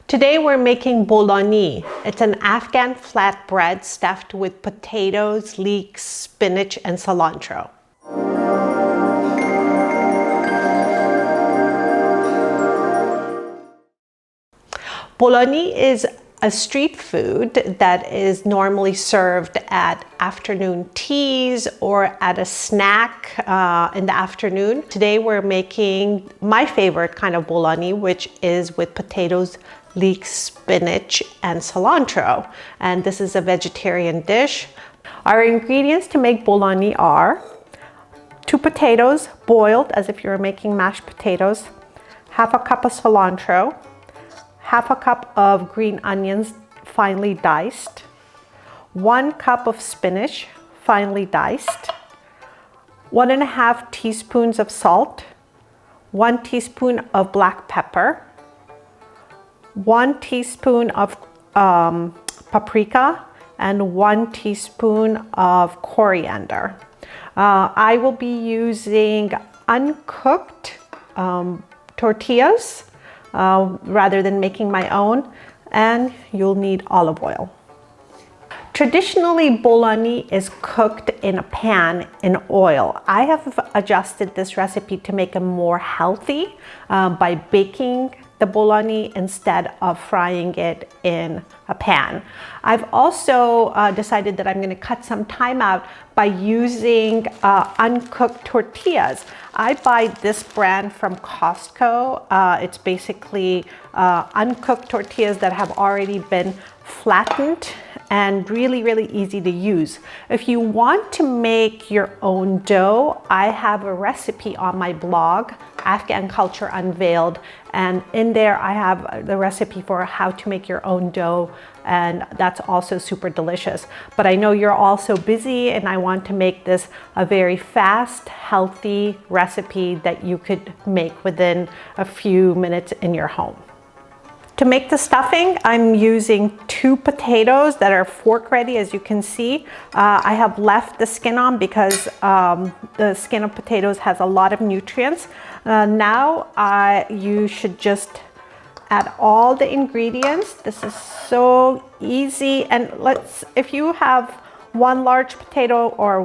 Today we're making Bolani. It's an Afghan flatbread stuffed with potatoes, leeks, spinach, and cilantro. Bolani is a street food that is normally served at afternoon teas or at a snack in the afternoon. Today we're making my favorite kind of Bolani, which is with potatoes, leeks, spinach, and cilantro. And this is a vegetarian dish. Our ingredients to make Bolani are 2 potatoes boiled as if you were making mashed potatoes, half a cup of cilantro, half a cup of green onions finely diced, 1 cup of spinach finely diced, 1.5 teaspoons of salt, 1 teaspoon of black pepper, 1 teaspoon of paprika, and 1 teaspoon of coriander. I will be using uncooked tortillas rather than making my own, and you'll need olive oil. Traditionally, Bolani is cooked in a pan in oil. I have adjusted this recipe to make it more healthy by baking the Bolani instead of frying it in a pan. I've also decided that I'm going to cut some time out by using uncooked tortillas. I buy this brand from Costco. It's basically uncooked tortillas that have already been flattened and really easy to use. If you want to make your own dough, I have a recipe on my blog, Afghan Culture Unveiled, and in there I have the recipe for how to make your own dough, and that's also super delicious. But I know you're also busy, and I want to make this a very fast, healthy recipe that you could make within a few minutes in your home. To make the stuffing, I'm using 2 potatoes that are fork ready, as you can see. I have left the skin on because the skin of potatoes has a lot of nutrients. Now you should just add all the ingredients. This is so easy. And if you have 1 large potato or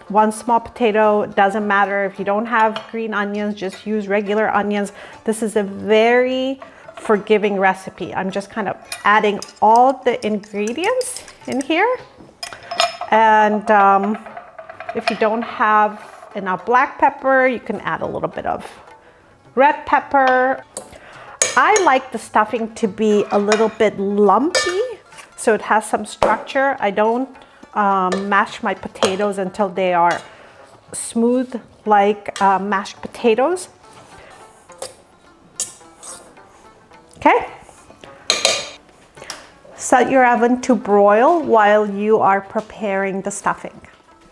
1 small potato, doesn't matter. If you don't have green onions, just use regular onions. This is a very forgiving recipe. I'm just kind of adding all the ingredients in here. And if you don't have enough black pepper, you can add a little bit of red pepper. I like the stuffing to be a little bit lumpy, so it has some structure. I don't mash my potatoes until they are smooth like mashed potatoes. Okay, set your oven to broil while you are preparing the stuffing.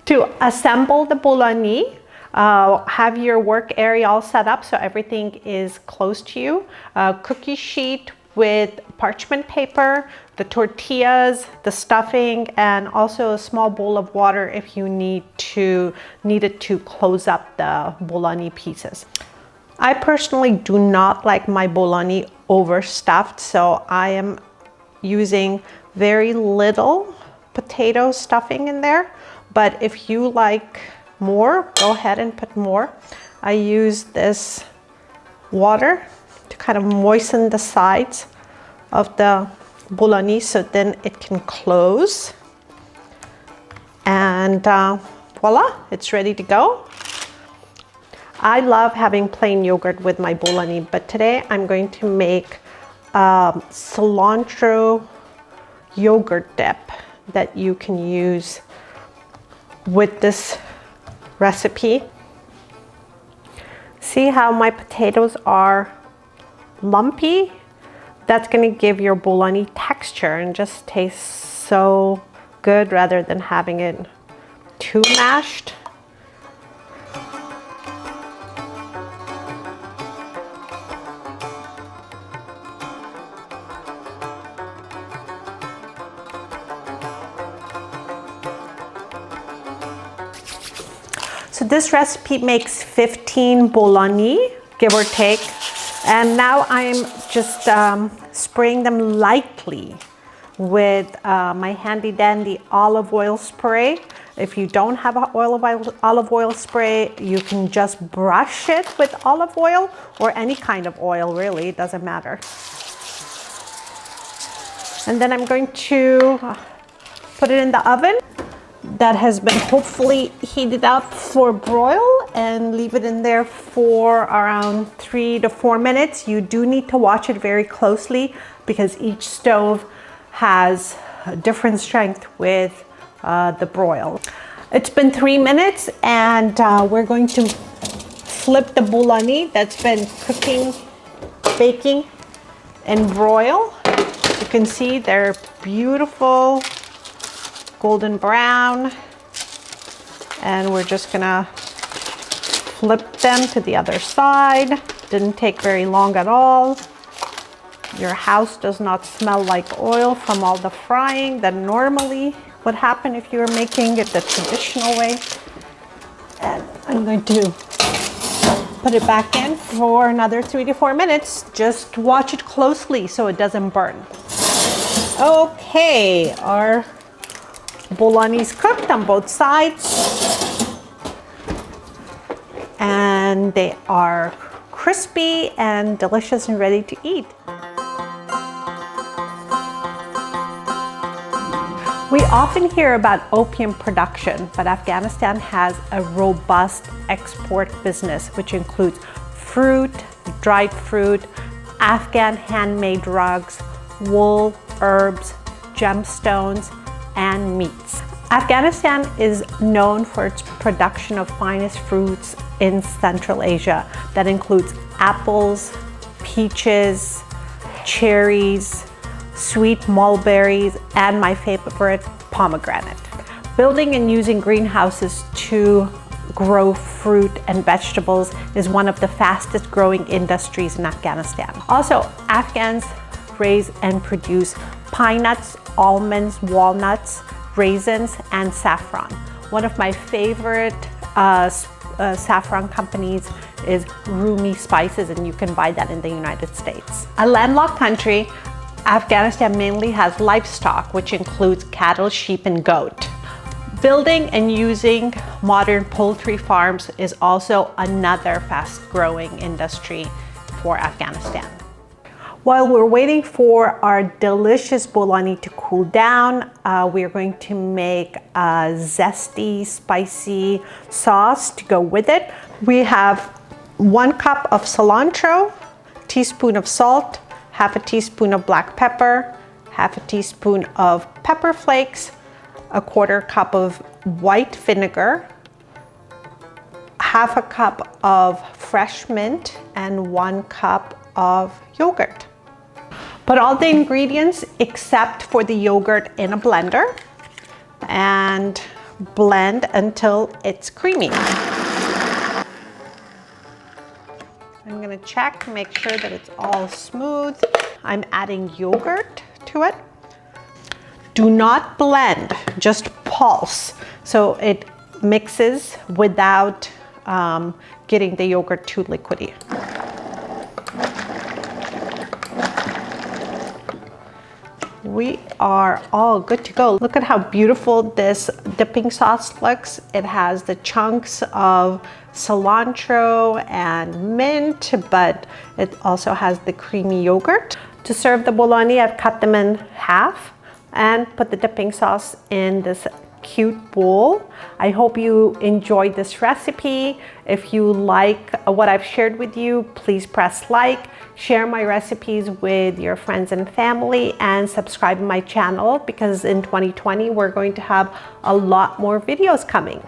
To assemble the Bolani, have your work area all set up so everything is close to you. A cookie sheet with parchment paper, the tortillas, the stuffing, and also a small bowl of water if you need it to close up the Bolani pieces. I personally do not like my Bolani overstuffed, so I am using very little potato stuffing in there. But if you like more, go ahead and put more. I use this water to kind of moisten the sides of the Bolani so then it can close. And voila, it's ready to go. I love having plain yogurt with my Bolani, but today I'm going to make cilantro yogurt dip that you can use with this recipe. See how my potatoes are lumpy? That's going to give your Bolani texture and just taste so good rather than having it too mashed. So this recipe makes 15 Bolani, give or take. And now I'm just spraying them lightly with my handy dandy olive oil spray. If you don't have an olive oil spray, you can just brush it with olive oil or any kind of oil, really, it doesn't matter. And then I'm going to put it in the oven that has been hopefully heated up for broil, and leave it in there for around 3 to 4 minutes. You do need to watch it very closely because each stove has a different strength with the broil. It's been 3 minutes, and we're going to flip the bolani that's been cooking, baking, and broil. You can see they're beautiful golden brown, and we're just gonna flip them to the other side. Didn't take very long at all. Your house does not smell like oil from all the frying that normally would happen if you were making it the traditional way. And I'm going to put it back in for another 3 to 4 minutes. Just watch it closely so it doesn't burn. Okay, our bolani's cooked on both sides, and they are crispy and delicious and ready to eat. We often hear about opium production, but Afghanistan has a robust export business, which includes fruit, dried fruit, Afghan handmade rugs, wool, herbs, gemstones, and meats. Afghanistan is known for its production of finest fruits in Central Asia. That includes apples, peaches, cherries, sweet mulberries, and my favorite, pomegranate. Building and using greenhouses to grow fruit and vegetables is one of the fastest growing industries in Afghanistan. Also, Afghans raise and produce pine nuts, almonds, walnuts, raisins, and saffron. One of my favorite saffron companies is Rumi Spices, and you can buy that in the United States. A landlocked country, Afghanistan mainly has livestock, which includes cattle, sheep, and goat. Building and using modern poultry farms is also another fast-growing industry for Afghanistan. While we're waiting for our delicious bolani to cool down, we're going to make a zesty, spicy sauce to go with it. We have 1 cup of cilantro, teaspoon of salt, half a teaspoon of black pepper, half a teaspoon of pepper flakes, a 1/4 cup of white vinegar, half a cup of fresh mint, and 1 cup of yogurt. Put all the ingredients except for the yogurt in a blender and blend until it's creamy. I'm gonna check, make sure that it's all smooth. I'm adding yogurt to it. Do not blend, just pulse, so it mixes without getting the yogurt too liquidy. We are all good to go. Look at how beautiful this dipping sauce looks. It has the chunks of cilantro and mint, but it also has the creamy yogurt. To serve the bolani, I've cut them in half and put the dipping sauce in this cute bowl. I hope you enjoyed this recipe. If you like what I've shared with you, please press like, share my recipes with your friends and family, and subscribe to my channel because in 2020 we're going to have a lot more videos coming.